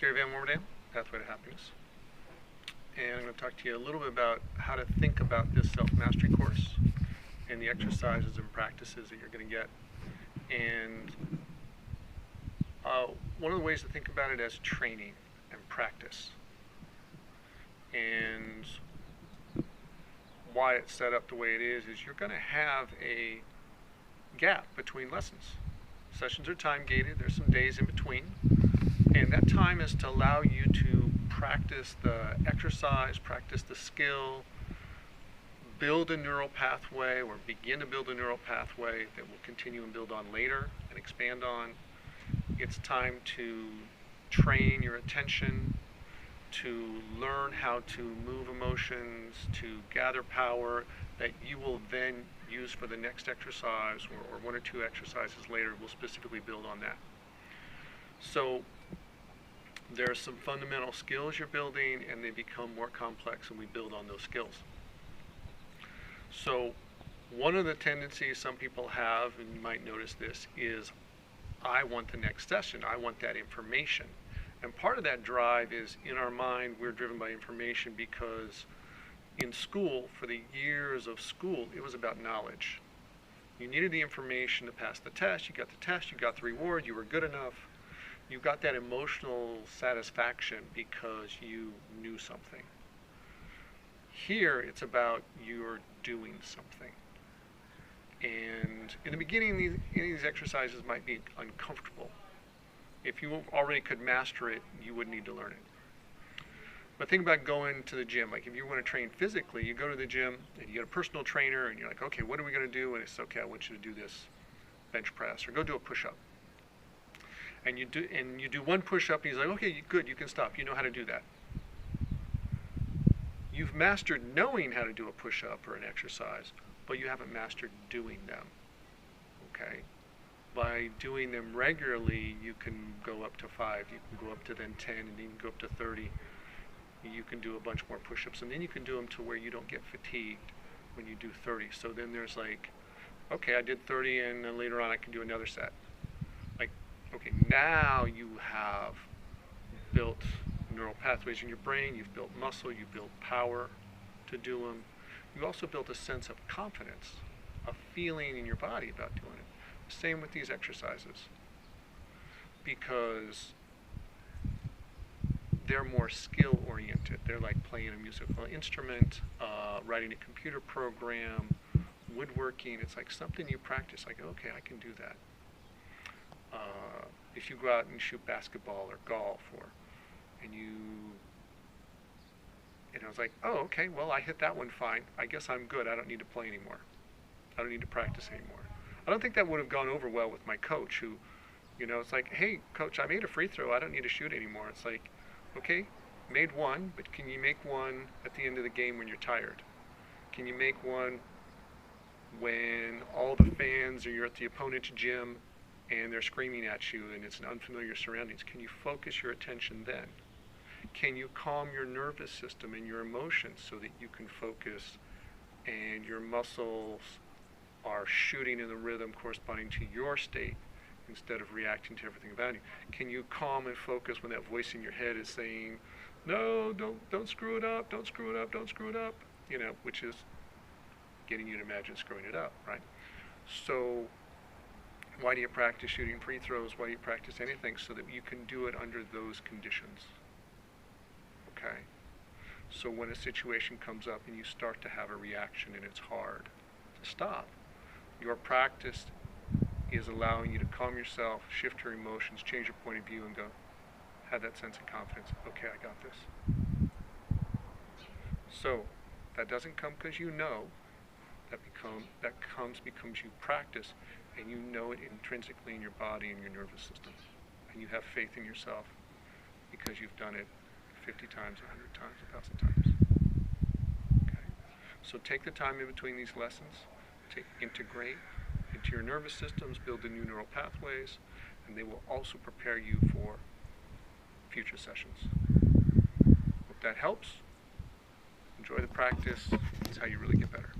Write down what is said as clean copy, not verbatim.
Gary Van Warmerdam, Pathway to Happiness. And I'm going to talk to you a little bit about how to think about this self-mastery course and the exercises and practices that you're going to get. And one of the ways to think about it as training and practice. And why it's set up the way it is you're going to have a gap between lessons. Sessions are time gated, there's some days in between, and that time is to allow you to practice the exercise, practice the skill, build a neural pathway or begin to build a neural pathway that we'll continue and build on later and expand on. It's time to train your attention, to learn how to move emotions, to gather power that you will then use for the next exercise or one or two exercises later. We'll specifically build on that. So there are some fundamental skills you're building and they become more complex and we build on those skills. So one of the tendencies some people have, and you might notice this, is I want the next session, I want that information. And part of that drive is in our mind we're driven by information because in school, for the years of school, it was about knowledge. You needed the information to pass the test, you got the test, you got the reward, you were good enough. You got that emotional satisfaction because you knew something. Here, it's about you're doing something. And in the beginning, any of these exercises might be uncomfortable. If you already could master it, you wouldn't need to learn it. But think about going to the gym. Like if you want to train physically, you go to the gym and you get a personal trainer and you're like, okay, what are we going to do? And it's okay, I want you to do this bench press or go do a push-up. And you do one push-up and he's like, okay, good, you can stop. You know how to do that. You've mastered knowing how to do a push-up or an exercise, but you haven't mastered doing them. Okay? By doing them regularly, you can go up to 5, you can go up to then 10, and you can go up to 30. You can do a bunch more push-ups, and then you can do them to where you don't get fatigued when you do 30. So then there's like, okay, I did 30, and then later on I can do another set. Like, okay, now you have built neural pathways in your brain, you've built muscle, you've built power to do them. You also built a sense of confidence, a feeling in your body about doing it. Same with these exercises, because they're more skill oriented. They're like playing a musical instrument, writing a computer program, woodworking. It's like something you practice, like, okay, I can do that. If you go out and shoot basketball or golf and I was like, oh, okay, well, I hit that one fine. I guess I'm good. I don't need to play anymore. I don't need to practice anymore. I don't think that would have gone over well with my coach who, it's like, hey, coach, I made a free throw. I don't need to shoot anymore. It's like, okay, made one, but can you make one at the end of the game when you're tired? Can you make one when all the fans or you're at the opponent's gym and they're screaming at you and it's an unfamiliar surroundings? Can you focus your attention then? Can you calm your nervous system and your emotions so that you can focus and your muscles are shooting in the rhythm corresponding to your state instead of reacting to everything about you? Can you calm and focus when that voice in your head is saying, no, don't screw it up, don't screw it up, don't screw it up, which is getting you to imagine screwing it up, right? So why do you practice shooting free throws? Why do you practice anything? So that you can do it under those conditions. Okay? So when a situation comes up and you start to have a reaction and it's hard to stop, your practice is allowing you to calm yourself, shift your emotions, change your point of view, and go, have that sense of confidence. Okay, I got this. So that doesn't come because you know. That comes because you practice and you know it intrinsically in your body and your nervous system. And you have faith in yourself because you've done it 50 times, 100 times, 1,000 times. Okay. So take the time in between these lessons to integrate into your nervous systems, build the new neural pathways, and they will also prepare you for future sessions. Hope that helps. Enjoy the practice. It's how you really get better.